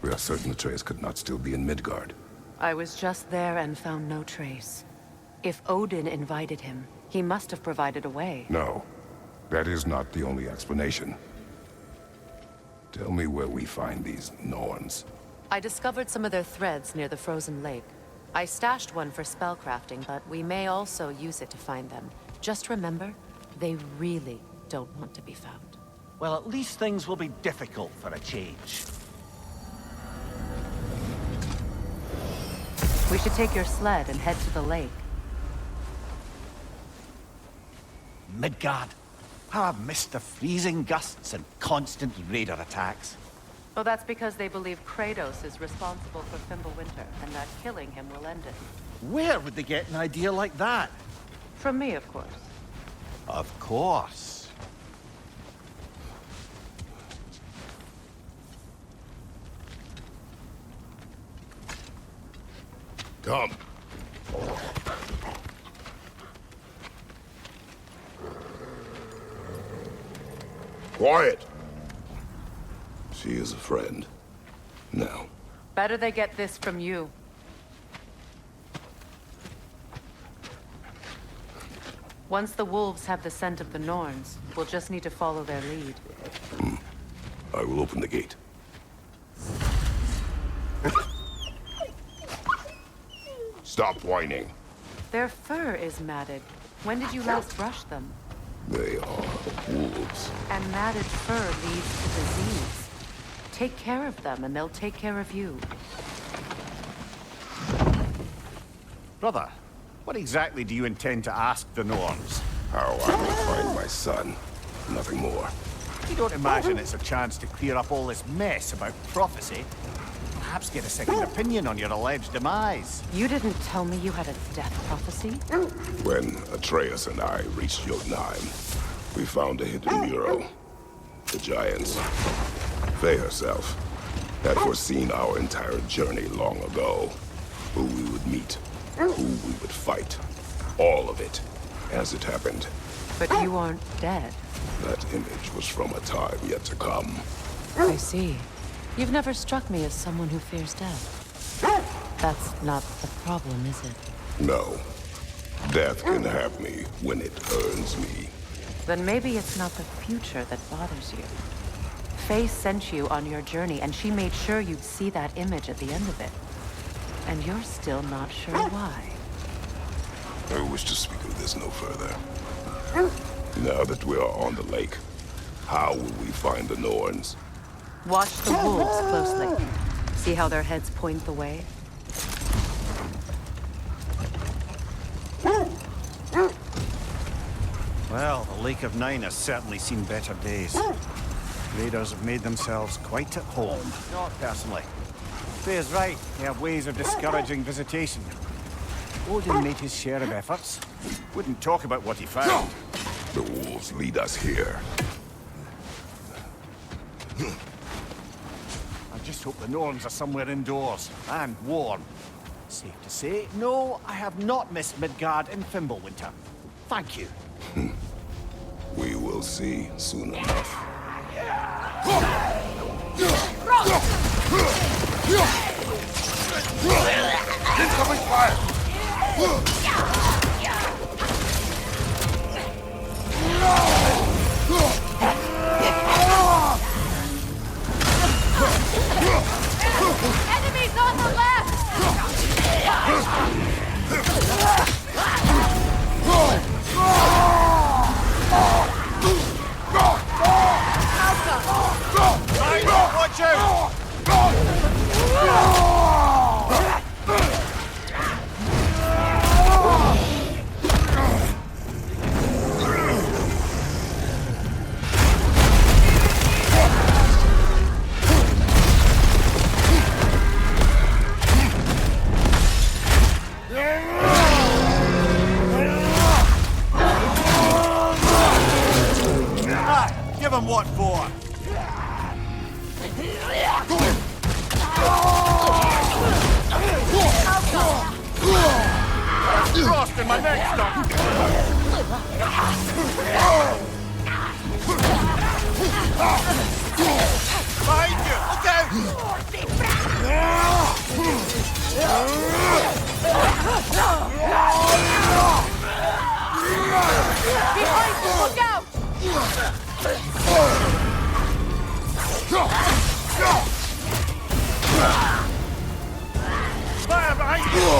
We are certain Atreus could not still be in Midgard. I was just there and found no trace. If Odin invited him, he must have provided a way. No, that is not the only explanation. Tell me where we find these Norns. I discovered some of their threads near the frozen lake. I stashed one for spellcrafting, but we may also use it to find them. Just remember, they really don't want to be found. Well, at least things will be difficult for a change. We should take your sled and head to the lake. Midgard. How I've missed the freezing gusts and constant raider attacks. Oh, that's because they believe Kratos is responsible for Fimbulwinter, and that killing him will end it. Where would they get an idea like that? From me, of course. Of course. Come. Quiet! She is a friend. Now. Better they get this from you. Once the wolves have the scent of the Norns, we'll just need to follow their lead. I will open the gate. Stop whining. Their fur is matted. When did you last brush them? They are wolves. And matted fur leads to disease. Take care of them, and they'll take care of you. Brother, what exactly do you intend to ask the Norns? How I will find my son. Nothing more. You don't imagine it's a chance to clear up all this mess about prophecy? Perhaps get a second opinion on your alleged demise. You didn't tell me you had a death prophecy? When Atreus and I reached Jotunheim, we found a hidden mural. The Giants, Faye herself, had foreseen our entire journey long ago. Who we would meet, who we would fight. All of it, as it happened. But you aren't dead. That image was from a time yet to come. I see. You've never struck me as someone who fears death. That's not the problem, is it? No. Death can have me when it earns me. Then maybe it's not the future that bothers you. Faye sent you on your journey, and she made sure you'd see that image at the end of it. And you're still not sure why. I wish to speak of this no further. Now that we are on the lake, how will we find the Norns? Watch the wolves closely. See how their heads point the way? Well, the Lake of Nine has certainly seen better days. Raiders have made themselves quite at home. Not personally. Faye's right. They have ways of discouraging visitation. Odin made his share of efforts. Wouldn't talk about what he found. The wolves lead us here. I just hope the Norns are somewhere indoors, and warm. Safe to say, no, I have not missed Midgard in Fimbulwinter. Thank you. We will see soon enough. Incoming fire! Enemies on the left! Watch out! Give him what for? Frost in my neck stuff. Behind you! Okay! Behind you! Look out! Fire behind you!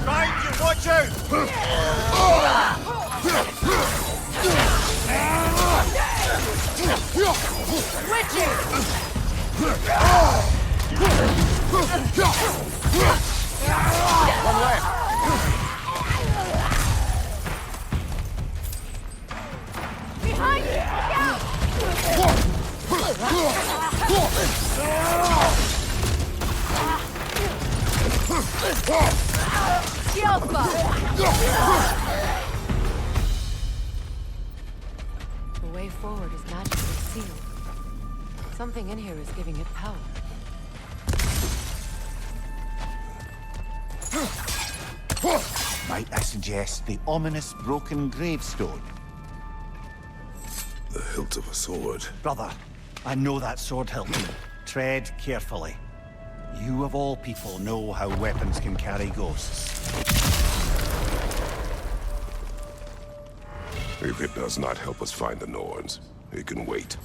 Behind you! Watch out! Switching! One left! Behind you! Look out! Shield buff! The way forward is magically sealed. Something in here is giving it power. Might I suggest the ominous broken gravestone? The hilt of a sword. Brother, I know that sword hilt. Tread carefully. You of all people know how weapons can carry ghosts. If it does not help us find the Norns, it can wait.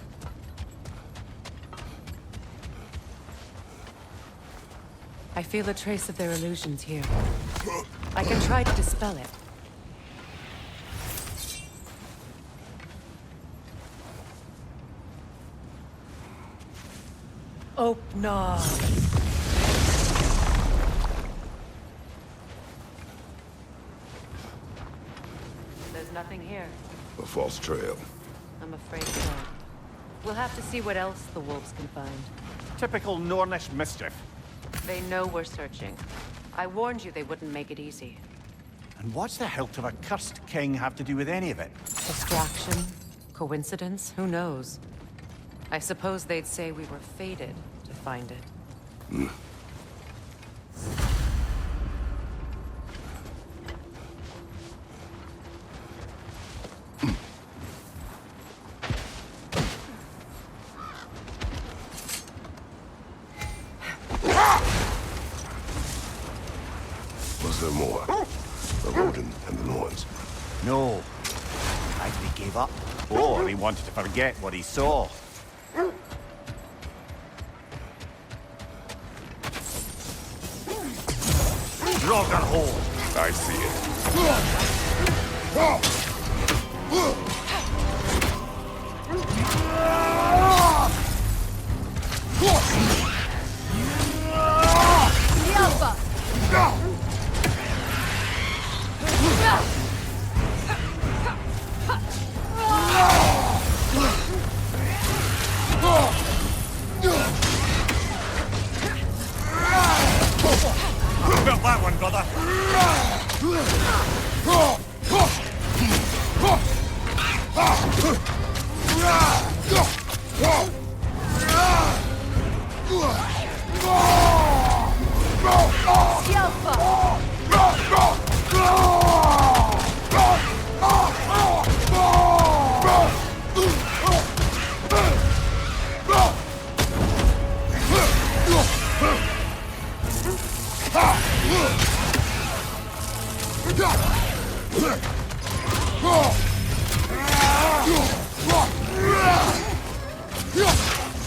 I feel a trace of their illusions here. I can try to dispel it. Open. There's nothing here. A false trail. I'm afraid so. We'll have to see what else the wolves can find. Typical Nornish mischief. They know we're searching. I warned you they wouldn't make it easy. And what's the hilt of a cursed king have to do with any of it? Distraction? Coincidence? Who knows? I suppose they'd say we were fated to find it. Was there more? Of Odin and the Norns? No. Either he gave up, or he wanted to forget what he saw. Dragonhold! I see it. The Alpha! Felt that one, brother.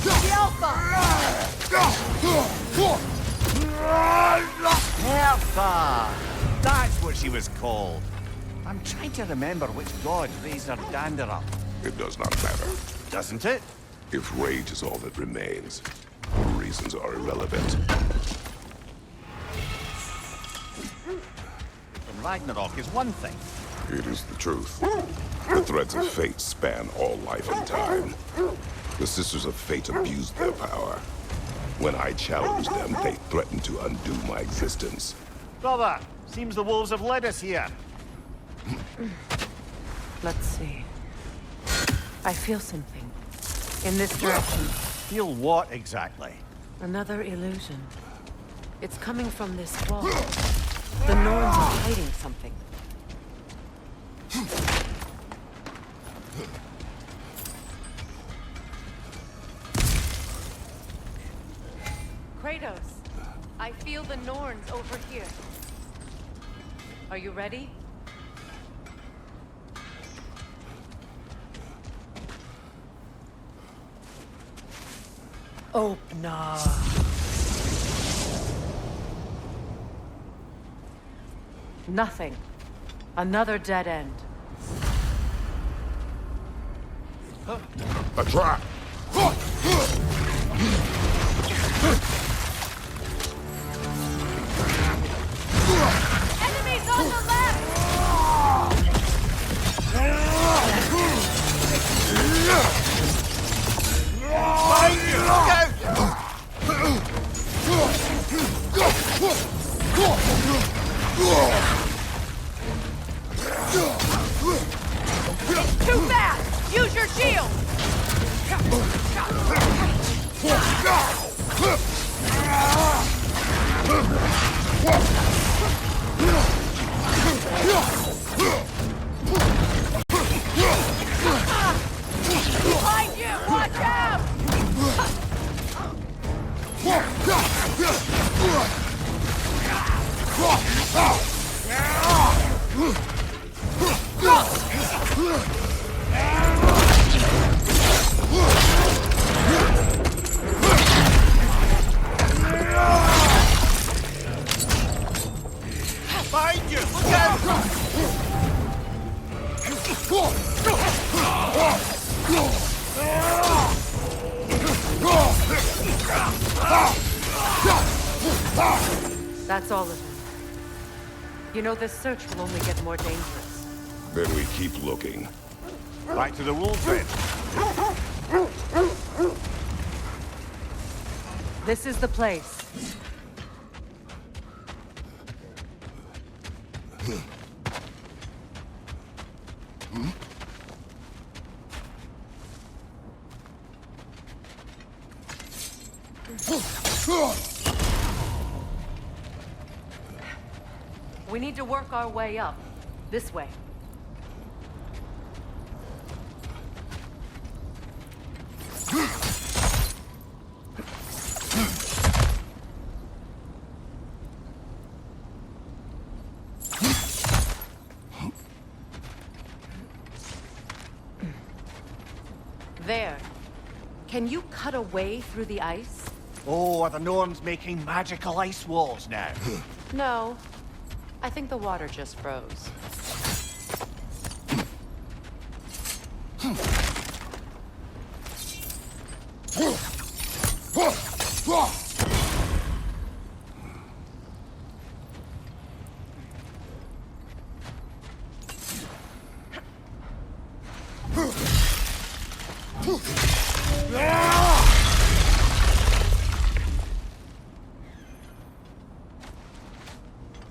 The Alpha! The Hertha! That's what she was called. I'm trying to remember which god raised her dander up. It does not matter. Doesn't it? If rage is all that remains, reasons are irrelevant. From Ragnarok is one thing. It is the truth. The threads of fate span all life and time. The Sisters of Fate abused their power. When I challenged them, they threatened to undo my existence. Brother, seems the wolves have led us here. Let's see. I feel something. In this direction. Feel what exactly? Another illusion. It's coming from this wall. The Norns are hiding something. feel the Norns over here. Are you ready? Open up. Nothing. Another dead end. A trap! Enemies on the left! Too fast! Use your shield! Behind you! Watch out! Behind you! Look out! That's all of them. You know, this search will only get more dangerous. Then we keep looking. Back to the wolves then. This is the place. We need to work our way up. This way. There. Can you cut a way through the ice? Oh, are the Norns making magical ice walls now? No. I think the water just froze.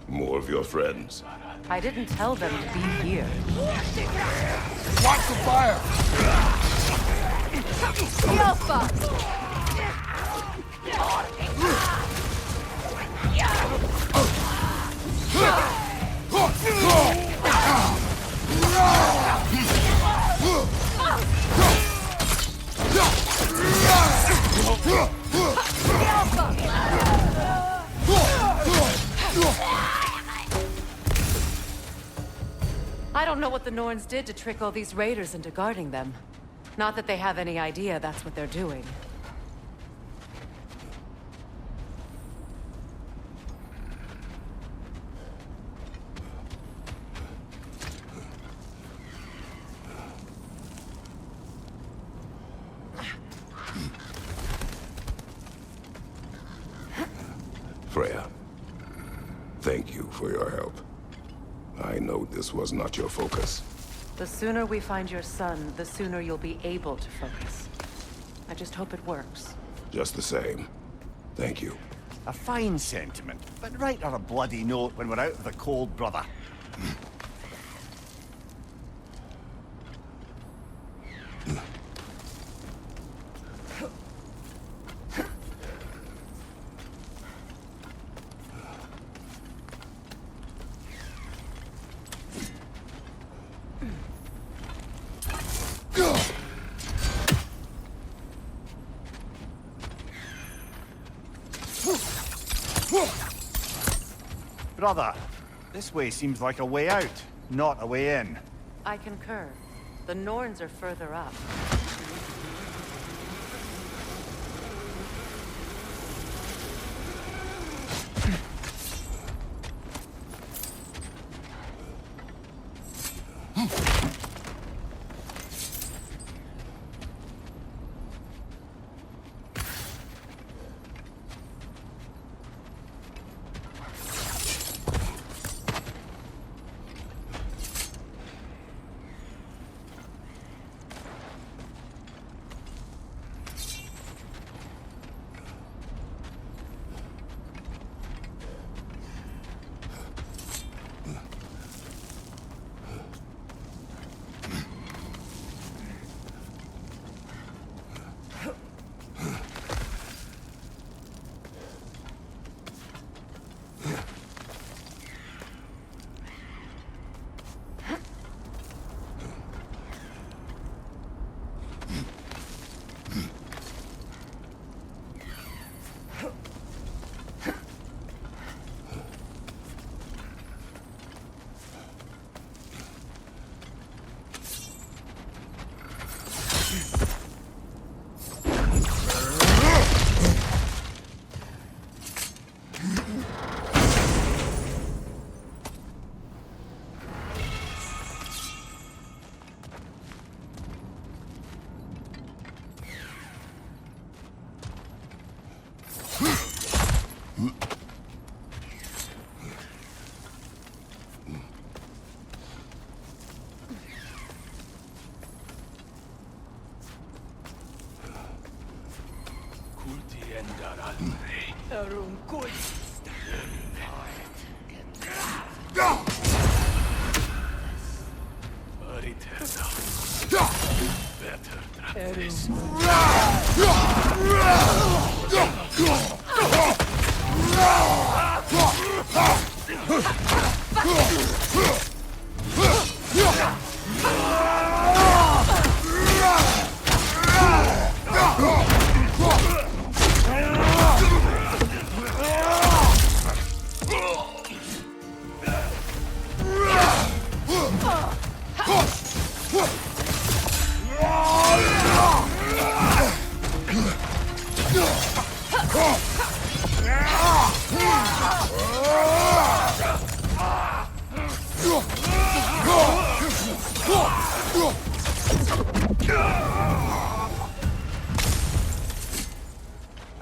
More of your friends. I didn't tell them to be here. Watch the fire! Alpha! I don't know what the Norns did to trick all these raiders into guarding them. Not that they have any idea that's what they're doing. Freya, thank you for your help. I know this was not your focus. The sooner we find your son, the sooner you'll be able to focus. I just hope it works. Just the same, thank you. A fine sentiment, but write on a bloody note when we're out of the cold, brother. Whoa! Brother, this way seems like a way out, not a way in. I concur. The Norns are further up.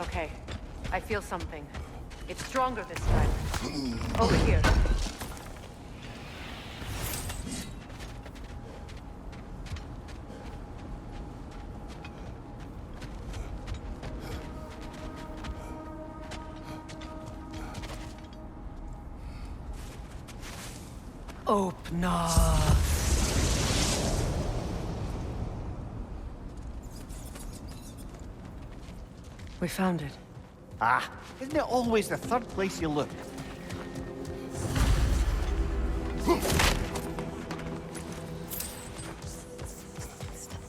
Okay, I feel something. It's stronger this time. Over here. Open up. We found it. Ah, isn't it always the third place you look?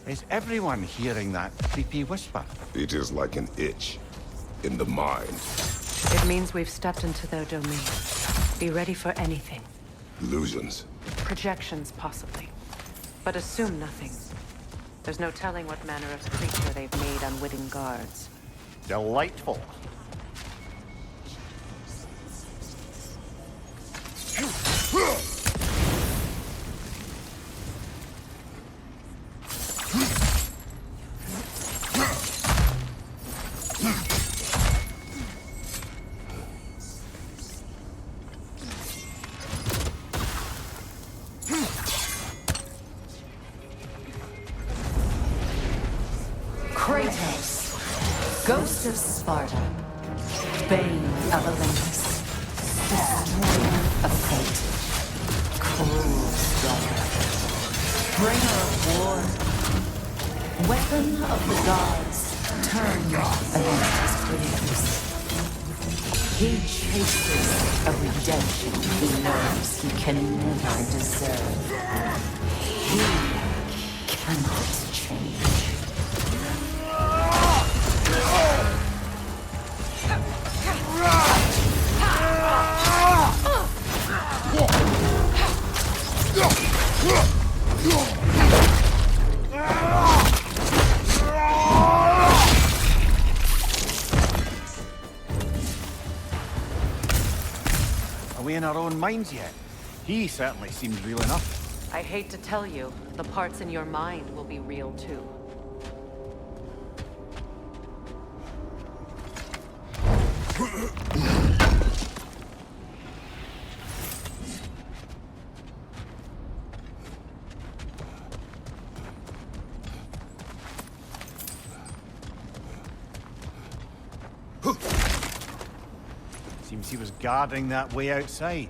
Is everyone hearing that creepy whisper? It is like an itch in the mind. It means we've stepped into their domain. Be ready for anything. Illusions. Projections, possibly. But assume nothing. There's no telling what manner of creature they've made unwitting guards. Delightful. Kratos, Ghost of Sparta, Bane of Olympus, Destroyer of Fate, Cruel Striker, Bringer of War, Weapon of the Gods, turned against his creators. He chases a redemption he knows he can never deserve. He cannot change. Are we in our own minds yet? He certainly seems real enough. I hate to tell you, the parts in your mind will be real too. Seems he was guarding that way outside.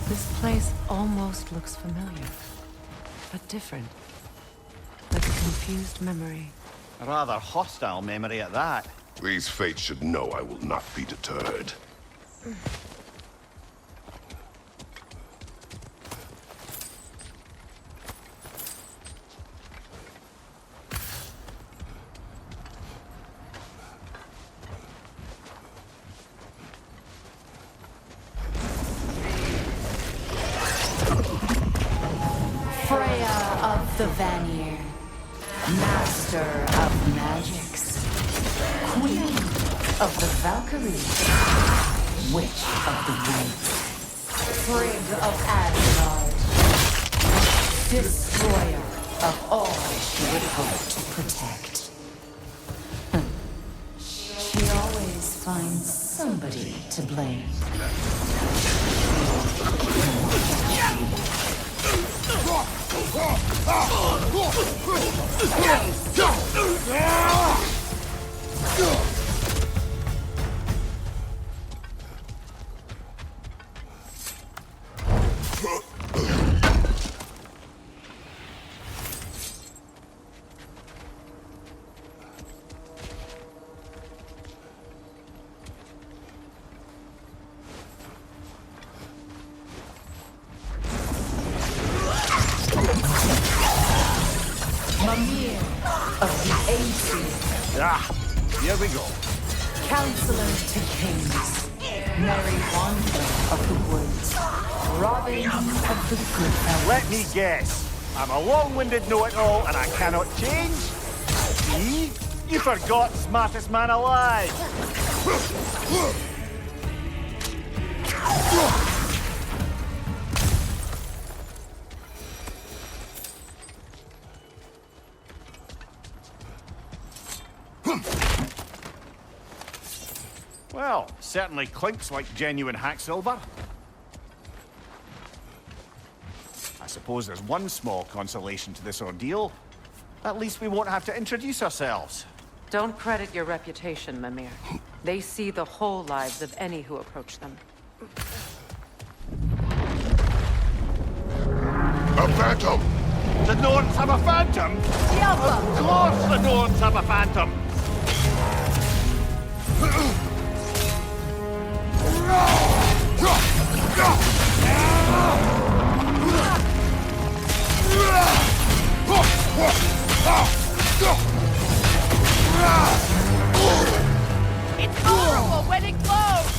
This place almost looks familiar, but different. Like a confused memory. A rather hostile memory at that. These fates should know I will not be deterred. Freya of the Vanir, master of magics, queen of the Valkyries, witch of the woods, Frigg of Asgard, destroyer of all she would hope to protect. She always finds somebody to blame. Mimir of the Aesir, Ah, here we go. counselor to kings, merry wanderer of the woods, Robin of the good elves. Let me guess. I'm a long-winded know-it-all and I cannot change? See? You forgot smartest man alive. Well, certainly clinks like genuine hack silver. I suppose there's one small consolation to this ordeal. At least we won't have to introduce ourselves. Don't credit your reputation, Mimir. They see the whole lives of any who approach them. A phantom! The Norns have a phantom? Of course the Norns have a phantom! It's horrible when it glows!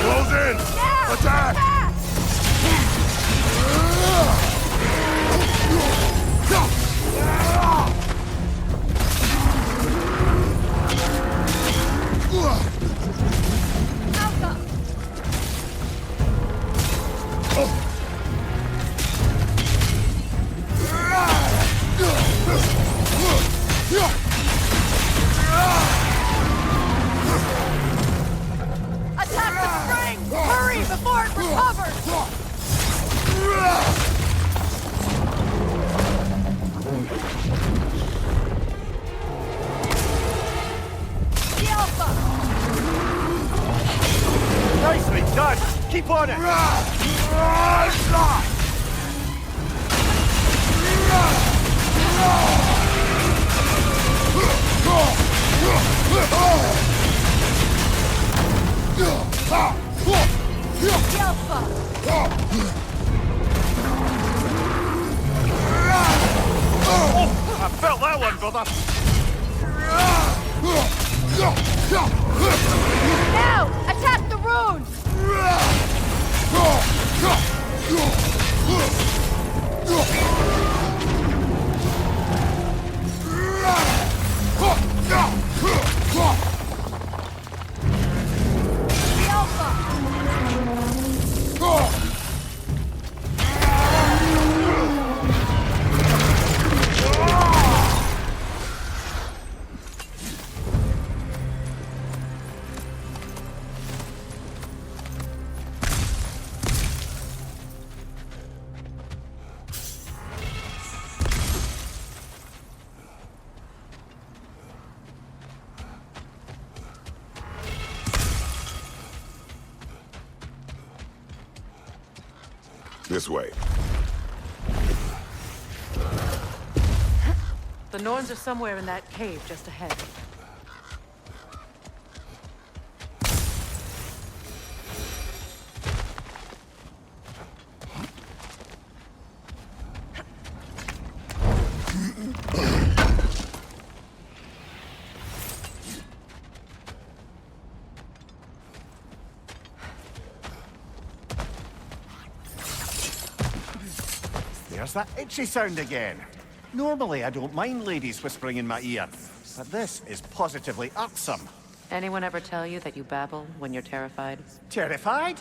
Close in! Attack! Attack the spring! Hurry before it Cover! The Alpha! Nicely done! Keep on it! The Alpha! Oh, I felt that one, brother! Now! Attack the runes! The Alpha! This way. The Norns are somewhere in that cave just ahead. There's that itchy sound again. Normally, I don't mind ladies whispering in my ear, but this is positively irksome. Anyone ever tell you that you babble when you're terrified? Terrified?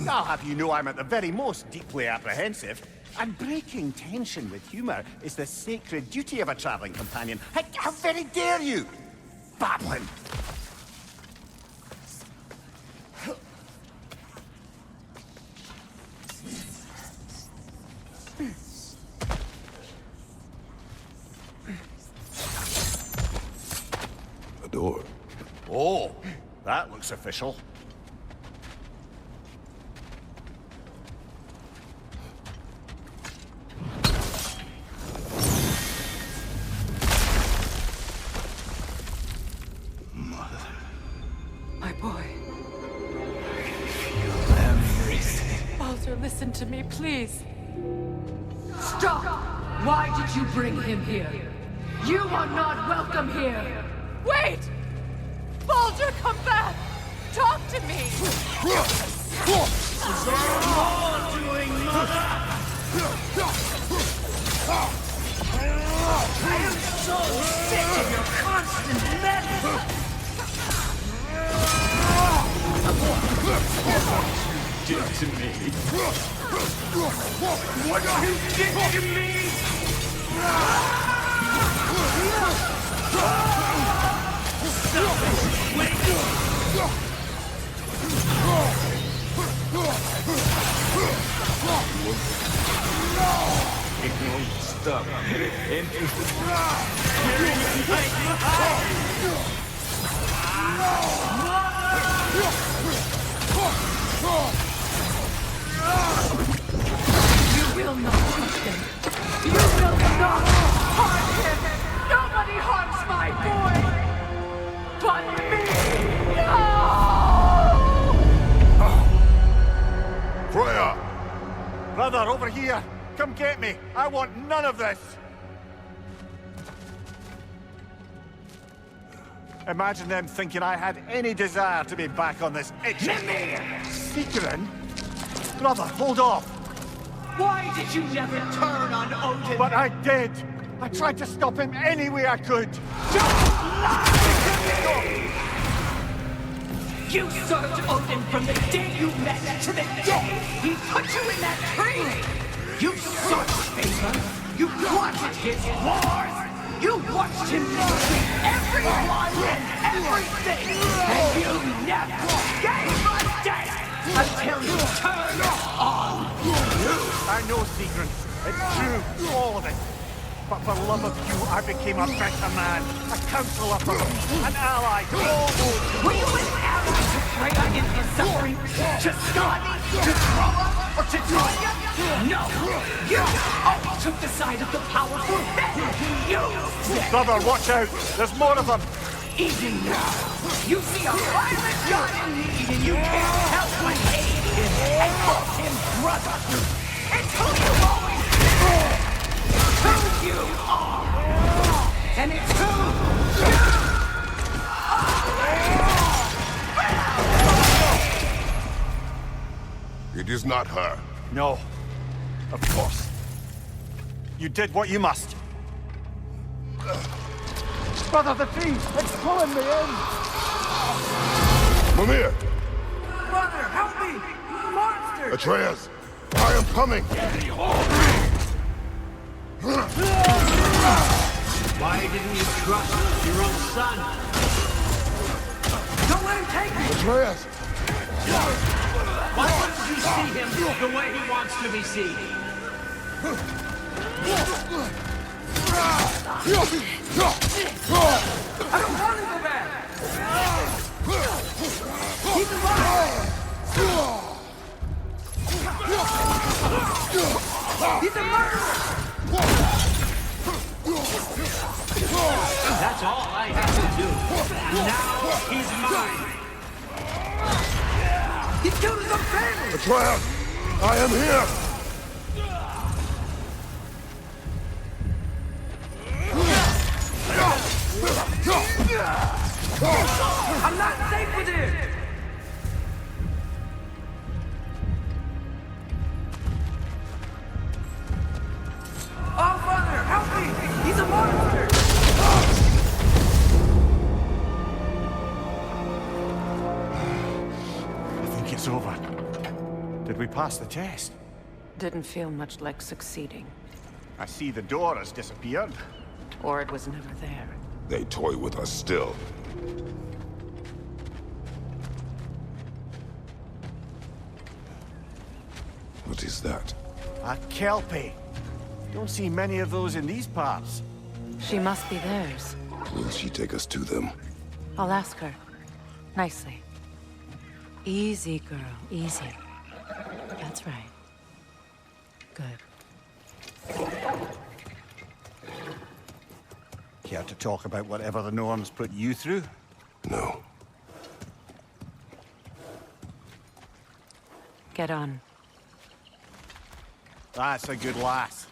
I'll have you know I'm at the very most deeply apprehensive. And breaking tension with humor is the sacred duty of a traveling companion. How very dare you? Babbling! A door. Oh, that looks official. My boy. Baldur, listen to me, please. Stop! Why did you bring him here? You are not welcome here! Wait! Baldur, come back! Talk to me! I am so sick of your constant madness! Did to me? What you did to me? It won't stop. You will not touch him! You will not harm him! Nobody harms my boy! But me! No! Freya! Brother, over here! Come get me! I want none of this! Imagine them thinking I had any desire to be back on this itchy... Seekerin? Brother, hold off! Why did you never turn on Odin? But I did! I tried to stop him any way I could! You served Odin from the day you met to the day he put you in that tree! You sought favor! You plotted his wars! You watched him destroy everyone and everything! And you never gave a damn! until you turn on. I know, Secret. It's true, all of it. But for love of you, I became a better man, a counselor for me, an ally to all those who... Were you an ally to Freya in her suffering? To Skadi? To Troa? Or to Troya? No! You always took the side of the powerful. Then you said... Brother, watch out! There's more of them! Even now, you see a violent god in need and you can't help but aid him and call him brother. It's who you've always been. Who you are. And it's who you are. It is not her. No. Of course. You did what you must. Brother, the tree! It's pulling me in! Mimir! Brother, help me! Monster! Atreus! I am coming! Why didn't you trust your own son? Don't let him take me! Atreus! Why wouldn't you see him the way he wants to be seen? I don't want to go back! Keep him alive! He's a murderer! That's all I have to do. Now he's mine! He killed his own family! Atreus! I am here! I'm not safe with him! Oh, Father, help me! He's a monster! I think it's over. Did we pass the test? Didn't feel much like succeeding. I see the door has disappeared. Or it was never there. They toy with us still. What is that? A Kelpie. Don't see many of those in these parts. She must be theirs. Will she take us to them? I'll ask her. Nicely. Easy, girl. Easy. That's right. Good. Care to talk about whatever the Norns put you through? No. Get on. That's a good lass.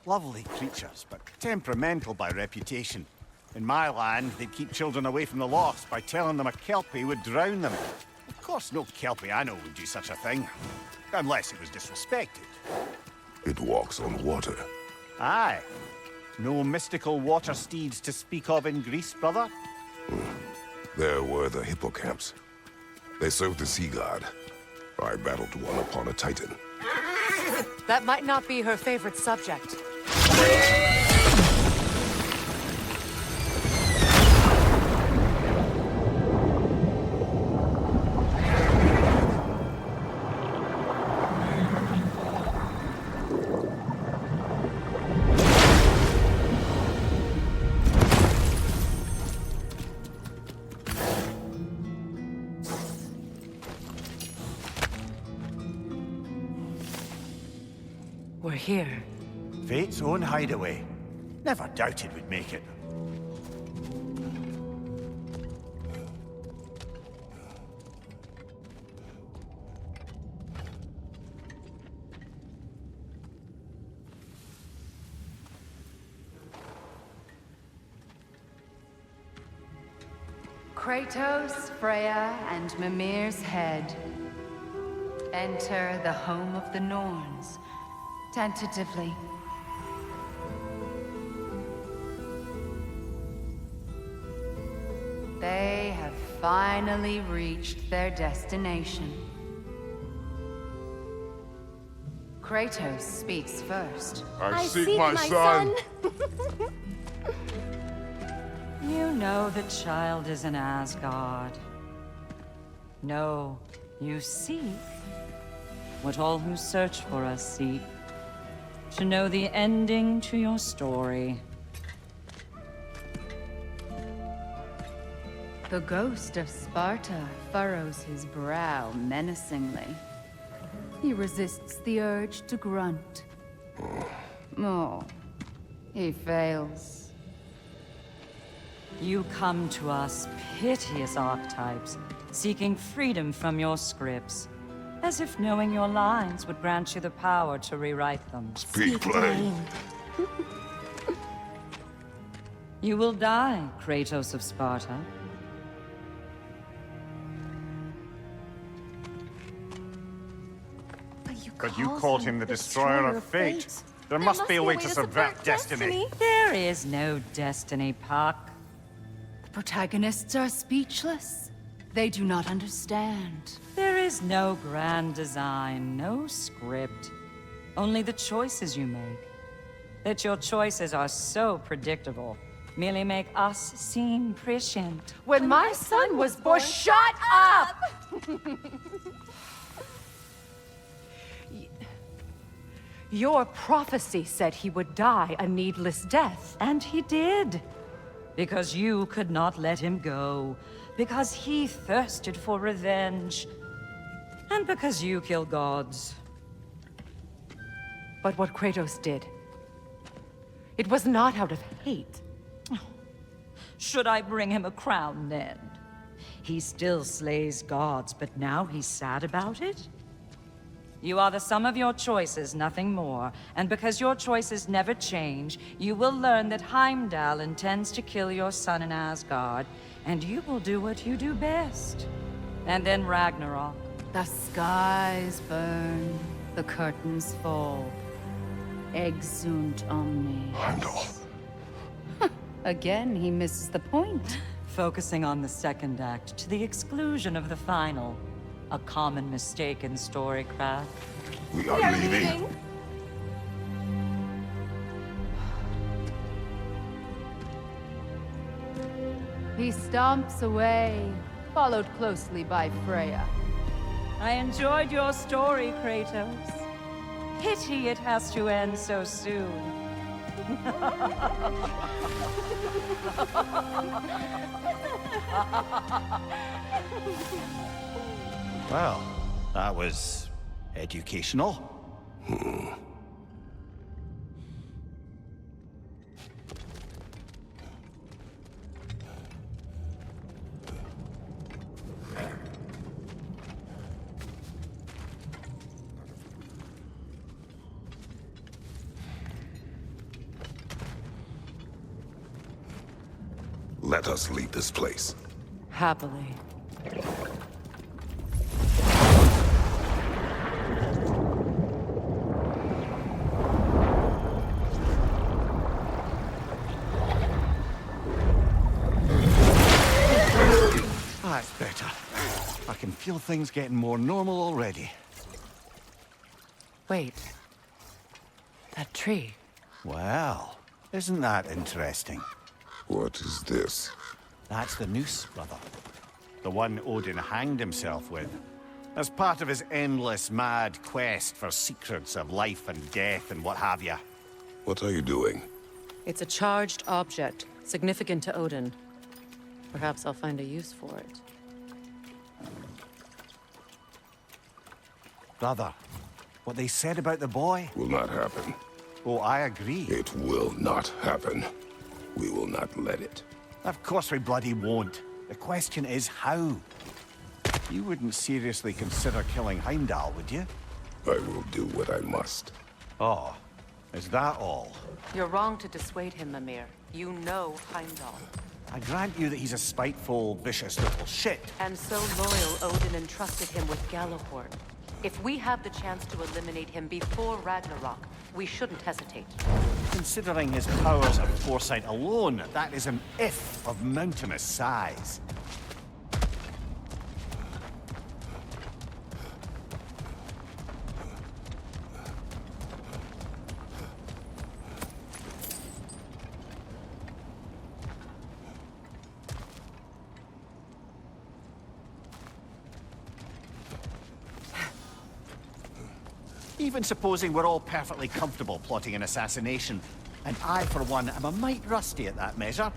Lovely creatures, but temperamental by reputation. In my land, they'd keep children away from the lochs by telling them a Kelpie would drown them. Of course, no Kelpie I know would do such a thing. Unless it was disrespected. It walks on water. Aye. No mystical water steeds to speak of in Greece, brother? There were the hippocamps. They served the sea god. I battled one upon a titan. That might not be her favorite subject. We're here. Fate's own hideaway. Never doubted we'd make it. Kratos, Freya, and Mimir's head. Enter the home of the Norns. Tentatively. They have finally reached their destination. Kratos speaks first. I seek my son. You know the child is an Asgard. No, You seek what all who search for us seek. To know the ending to your story. The ghost of Sparta furrows his brow menacingly. He resists the urge to grunt. Oh, he fails. You come to us, piteous archetypes, seeking freedom from your scripts, as if knowing your lines would grant you the power to rewrite them. Speak plain. You will die, Kratos of Sparta. But you called him the destroyer of fate. There must be a way to subvert destiny. There is no destiny, Puck. The protagonists are speechless. They do not understand. There is no grand design, no script. Only the choices you make. That your choices are so predictable merely make us seem prescient. When my son was born, shut up! Your prophecy said he would die a needless death. And he did. Because you could not let him go. Because he thirsted for revenge. And because you kill gods. But what Kratos did, it was not out of hate. Should I bring him a crown then? He still slays gods, but now he's sad about it? You are the sum of your choices, nothing more. And because your choices never change, you will learn that Heimdall intends to kill your son in Asgard, and you will do what you do best. And then Ragnarok. The skies burn, the curtains fall. Exunt omnes. Heimdall. Again, he misses the point. Focusing on the second act to the exclusion of the final. A common mistake in storycraft. We are leaving. He stomps away, followed closely by Freya. I enjoyed your story, Kratos. Pity it has to end so soon. Well, that was educational. Let us leave this place. Happily. That's better. I can feel things getting more normal already. Wait. That tree. Well, isn't that interesting? What is this? That's the noose, brother. The one Odin hanged himself with. As part of his endless, mad quest for secrets of life and death and what have you. What are you doing? It's a charged object, significant to Odin. Perhaps I'll find a use for it. Brother, what they said about the boy? Will not happen. Oh, I agree. It will not happen. We will not let it. Of course we bloody won't. The question is how. You wouldn't seriously consider killing Heimdall, would you? I will do what I must. Oh, is that all? You're wrong to dissuade him, Mimir. You know Heimdall. I grant you that he's a spiteful, vicious little shit. And so loyal, Odin entrusted him with Gjallarhorn. If we have the chance to eliminate him before Ragnarok, we shouldn't hesitate. Considering his powers of foresight alone, that is an if of mountainous size. Even supposing we're all perfectly comfortable plotting an assassination, and I, for one, am a mite rusty at that measure,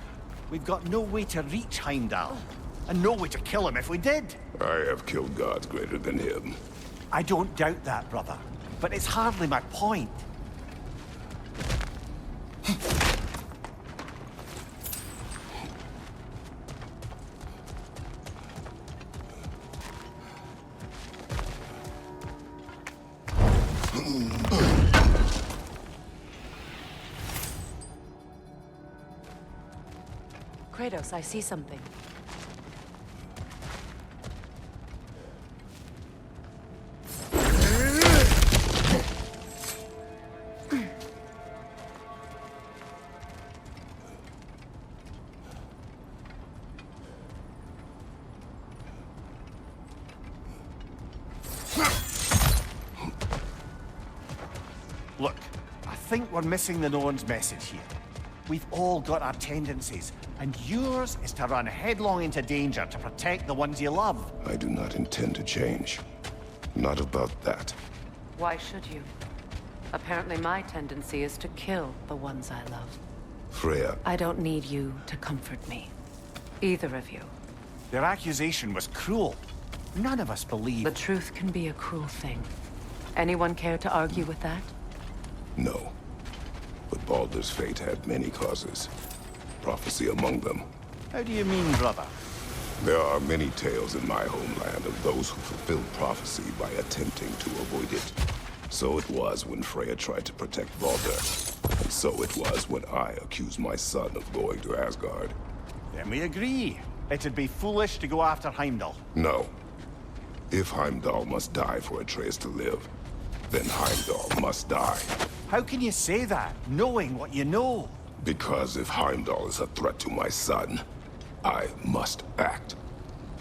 we've got no way to reach Heimdall, and no way to kill him if we did. I have killed gods greater than him. I don't doubt that, brother, but it's hardly my point. Kratos, I see something. Look, I think we're missing the Norn's message here. We've all got our tendencies, and yours is to run headlong into danger to protect the ones you love. I do not intend to change. Not about that. Why should you? Apparently my tendency is to kill the ones I love. Freya, I don't need you to comfort me. Either of you. Their accusation was cruel. None of us believe. The truth can be a cruel thing. Anyone care to argue with that? no. But Baldur's fate had many causes. Prophecy among them. How do you mean, brother? There are many tales in my homeland of those who fulfilled prophecy by attempting to avoid it. So it was when Freya tried to protect Baldur. And so it was when I accused my son of going to Asgard. Then we agree. It'd be foolish to go after Heimdall. No. If Heimdall must die for Atreus to live, then Heimdall must die. How can you say that, knowing what you know? Because if Heimdall is a threat to my son, I must act.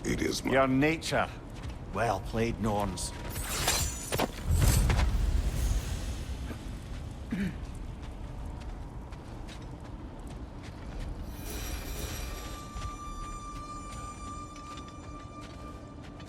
It is my... Your nature. Well played, Norns.